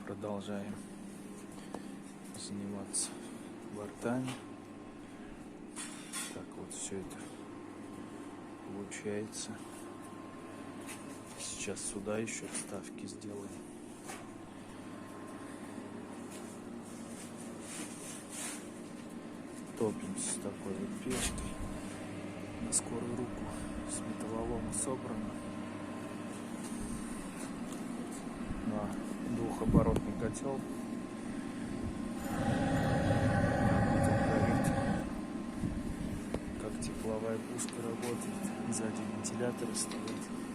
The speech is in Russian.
Продолжаем заниматься бортами. Так вот все это получается. Сейчас сюда еще вставки сделаем. Топимся с такой вот печкой. На скорую руку с металлолома собрано. На двухоборотный котел. Будем проверить, как тепловая пушка работает. Сзади вентиляторы стоят.